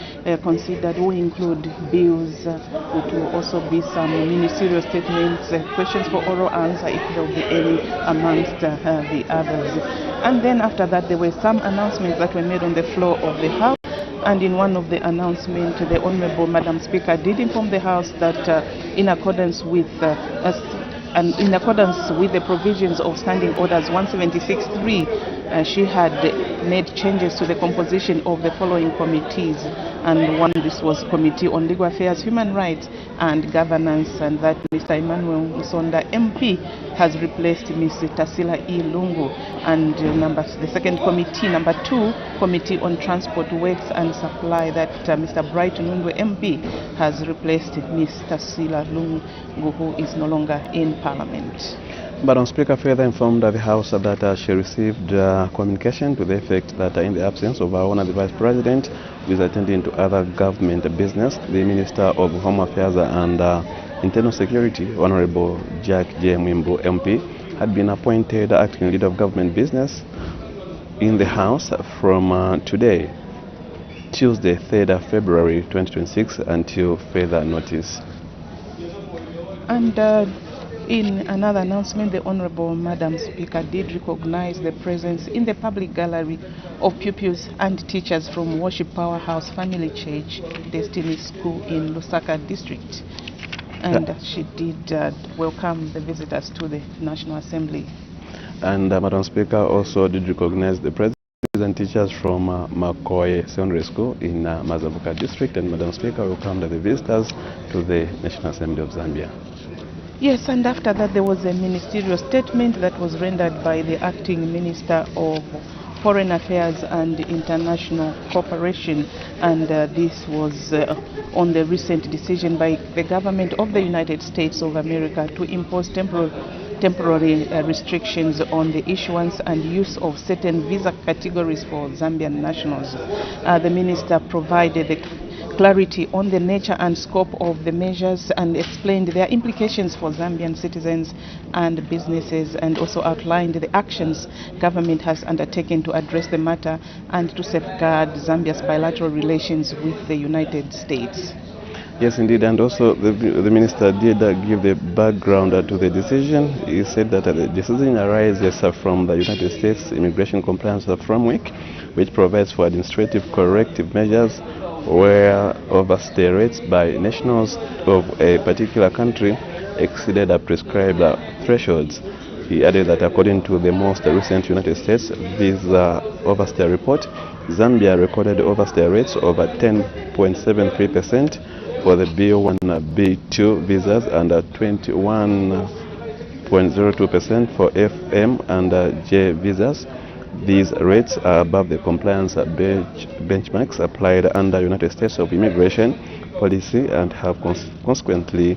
considered will include bills, it will also be some ministerial statements, questions for oral answer if there will be any amongst the others. And then after that, there were some announcements that were made on the floor of the House. And in one of the announcements, the Honorable Madam Speaker did inform the House that in accordance with the provisions of Standing Orders 176.3, she had made changes to the composition of the following committees, and this was Committee on Legal Affairs, Human Rights and Governance, and that Mr. Emmanuel Musonda MP has replaced Ms. Tasila E. Lungu, and the second committee, number 2, Committee on Transport, Works and Supply, that Mr. Bright Nundwe MP has replaced Ms. Tasila Lungu, who is no longer in Parliament. Madam Speaker further informed the House that she received communication to the effect that in the absence of our Honourable Vice President, who is attending to other government business, the Minister of Home Affairs and Internal Security, Honourable Jack J. Mwimbu MP, had been appointed acting leader of government business in the House from today, Tuesday, 3rd February 2026, until further notice. And in another announcement, the Honorable Madam Speaker did recognize the presence in the public gallery of pupils and teachers from Worship Powerhouse Family Church Destiny School in Lusaka District. And she did welcome the visitors to the National Assembly. And Madam Speaker also did recognize the presence and teachers from Makoye Secondary School in Mazavuka District. And Madam Speaker welcomed the visitors to the National Assembly of Zambia. Yes, and after that there was a ministerial statement that was rendered by the acting Minister of Foreign Affairs and International Cooperation, and this was on the recent decision by the government of the United States of America to impose temporary restrictions on the issuance and use of certain visa categories for Zambian nationals. The minister provided the clarity on the nature and scope of the measures and explained their implications for Zambian citizens and businesses, and also outlined the actions government has undertaken to address the matter and to safeguard Zambia's bilateral relations with the United States. Yes, indeed, and also the minister did give the background to the decision. He said that the decision arises from the United States Immigration Compliance Framework, which provides for administrative corrective measures where overstay rates by nationals of a particular country exceeded prescribed thresholds. He added that according to the most recent United States visa overstay report, Zambia recorded overstay rates of 10.73% for the B1, B2 visas and 21.02% for FM and J visas. These rates are above the compliance benchmarks applied under United States of Immigration policy and have consequently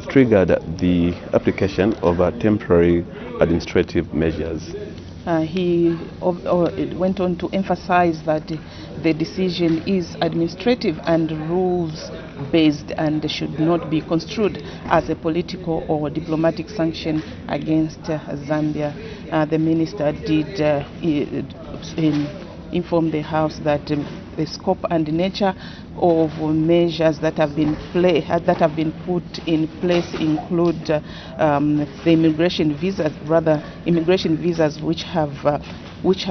triggered the application of temporary administrative measures. He went on to emphasize that the decision is administrative and rules-based and should not be construed as a political or diplomatic sanction against Zambia. The minister did inform the House that the scope and nature of measures that have been put in place include the immigration visas, which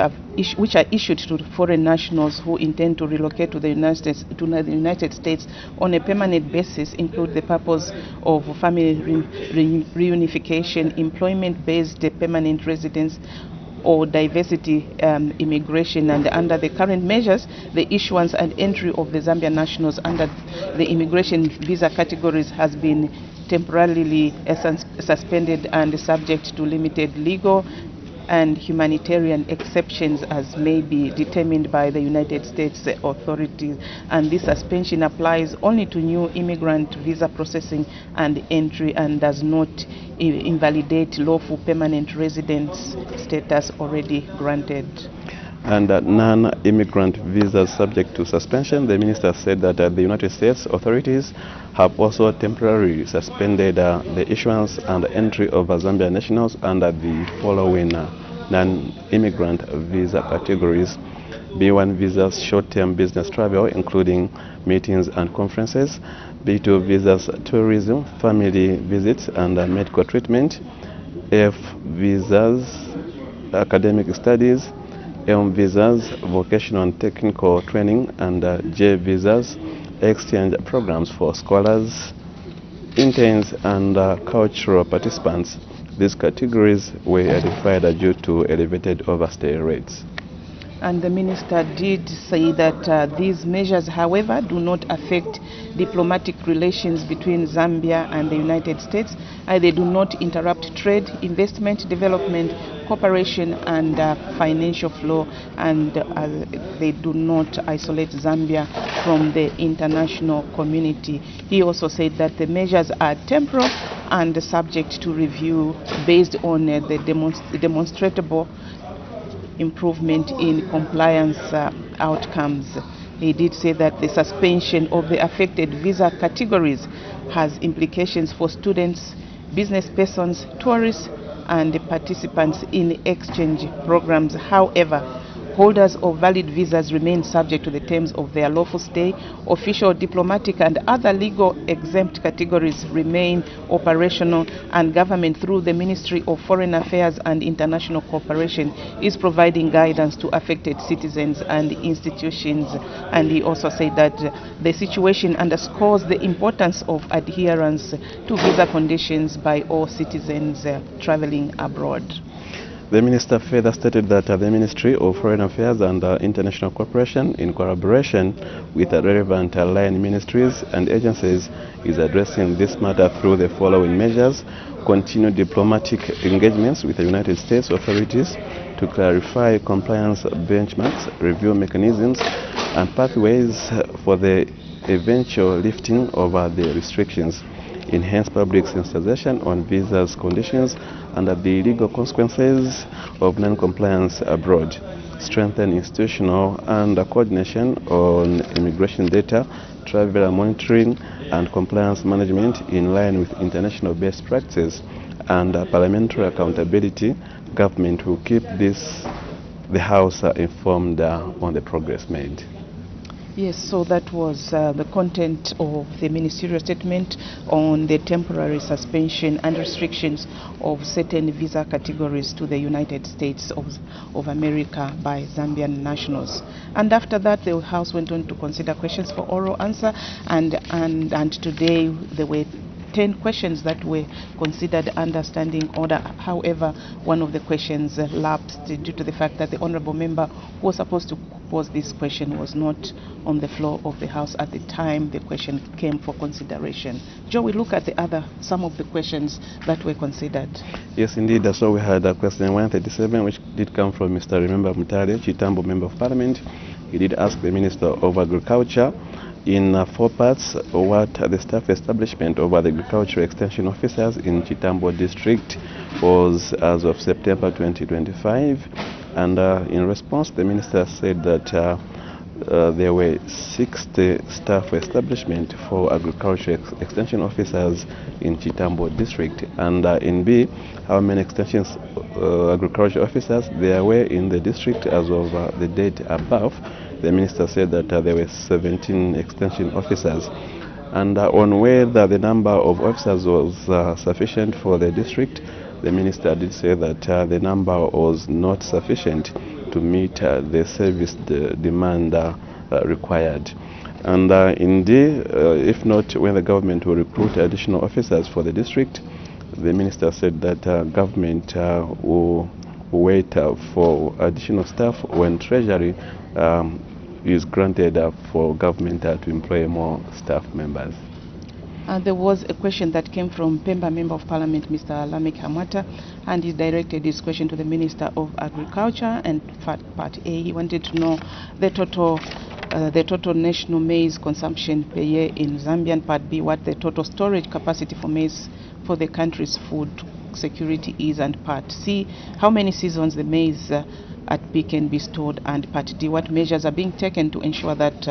are issued to foreign nationals who intend to relocate to the United States on a permanent basis, include the purpose of family reunification, employment-based permanent residence, or diversity immigration. And under the current measures, the issuance and entry of the Zambian nationals under the immigration visa categories has been temporarily suspended and subject to limited legal and humanitarian exceptions as may be determined by the United States authorities. And this suspension applies only to new immigrant visa processing and entry and does not invalidate lawful permanent residence status already granted. And non-immigrant visas subject to suspension, the minister said that the United States authorities have also temporarily suspended the issuance and entry of Zambia nationals under the following non-immigrant visa categories: B1 visas, short-term business travel, including meetings and conferences; B2 visas, tourism, family visits and medical treatment; F visas, academic studies; M visas, vocational and technical training; and J visas, exchange programs for scholars, interns and cultural participants. These categories were identified due to elevated overstay rates. And the minister did say that these measures, however, do not affect diplomatic relations between Zambia and the United States. They do not interrupt trade, investment, development, cooperation and financial flow, and they do not isolate Zambia from the international community. He also said that the measures are temporal and subject to review based on the demonstrable improvement in compliance outcomes. He did say that the suspension of the affected visa categories has implications for students, business persons, tourists, and participants in exchange programs. However, holders of valid visas remain subject to the terms of their lawful stay. Official, diplomatic, and other legal exempt categories remain operational, and government, through the Ministry of Foreign Affairs and International Cooperation, is providing guidance to affected citizens and institutions. And he also said that the situation underscores the importance of adherence to visa conditions by all citizens traveling abroad. The minister further stated that the Ministry of Foreign Affairs and International Cooperation, in collaboration with the relevant line ministries and agencies, is addressing this matter through the following measures: continue diplomatic engagements with the United States authorities to clarify compliance benchmarks, review mechanisms and pathways for the eventual lifting of the restrictions, enhance public sensitization on visas conditions and the legal consequences of non-compliance abroad, strengthen institutional and coordination on immigration data, travel monitoring and compliance management in line with international best practices, and parliamentary accountability. Government will keep the House informed on the progress made. Yes, so that was the content of the ministerial statement on the temporary suspension and restrictions of certain visa categories to the United States of America by Zambian nationals. And after that, the House went on to consider questions for oral answer, and today there were 10 questions that were considered under standing order. However, one of the questions lapsed due to the fact that the honorable member who was supposed to pose this question was not on the floor of the House at the time the question came for consideration. Joe, we look at some of the questions that were considered. Yes, indeed. So we had question 137, which did come from Mr. Remember Mutale, Chitambo Member of Parliament. He did ask the Minister of Agriculture in 4 parts what the staff establishment of the agricultural extension officers in Chitambo district was as of September 2025, and in response the minister said that there were 60 staff establishment for agricultural extension officers in Chitambo district, and in B, how many extensions agricultural officers there were in the district as of the date above. the minister said that there were 17 extension officers. And on whether the number of officers was sufficient for the district, the minister did say that the number was not sufficient to meet the service demand required. And indeed, if not, when the government will recruit additional officers for the district, the minister said that government will wait for additional staff when Treasury is granted for government to employ more staff members. There was a question that came from Pemba Member of Parliament, Mr. Lamek Hamata, and he directed his question to the Minister of Agriculture. And part A, he wanted to know the total national maize consumption per year in Zambia, and part B, what the total storage capacity for maize for the country's food security is, and part C, how many seasons the maize at B can be stored, and part D, what measures are being taken to ensure that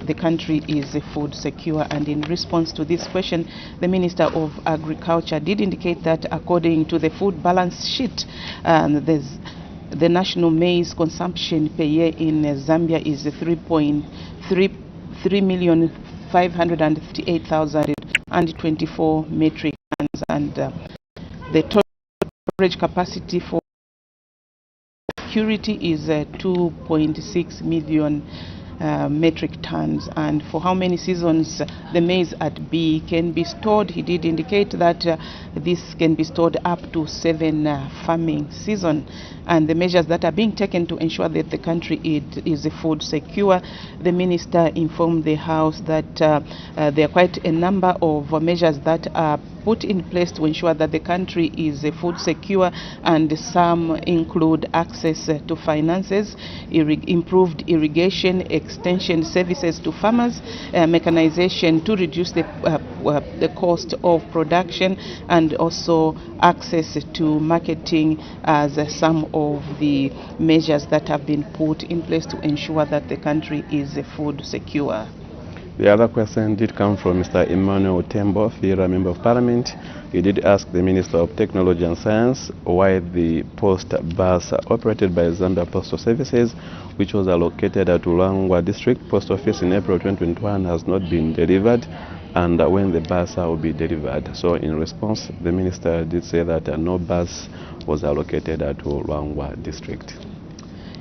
the country is food secure. And in response to this question, the Minister of Agriculture did indicate that according to the food balance sheet, the national maize consumption per year in Zambia is 3,558,024 metric tons, and the total storage capacity for security is 2.6 million metric tons. And for how many seasons the maize at B can be stored, he did indicate that this can be stored up to 7 farming seasons. And the measures that are being taken to ensure that the country is food secure, the minister informed the House that there are quite a number of measures that are put in place to ensure that the country is food secure, and some include access to finances, improved irrigation, extension services to farmers, mechanization to reduce the cost of production, and also access to marketing as some of the measures that have been put in place to ensure that the country is food secure. The other question did come from Mr. Emmanuel Tembo, Fira Member of Parliament. He did ask the Minister of Technology and Science why the post bus operated by Zambia Postal Services, which was allocated at Ulangwa District Post Office in April 2021, has not been delivered, and when the bus will be delivered. So in response, the Minister did say that no bus was allocated at Ulangwa District.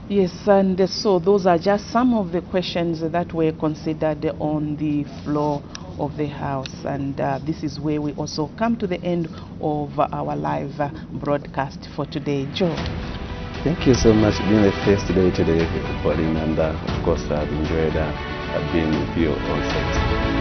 Yes, and so those are just some of the questions that were considered on the floor of the House, and this is where we also come to the end of our live broadcast for today. Joe. Thank you so much. Being the first day today, Pauline, and of course I've enjoyed being with you on set.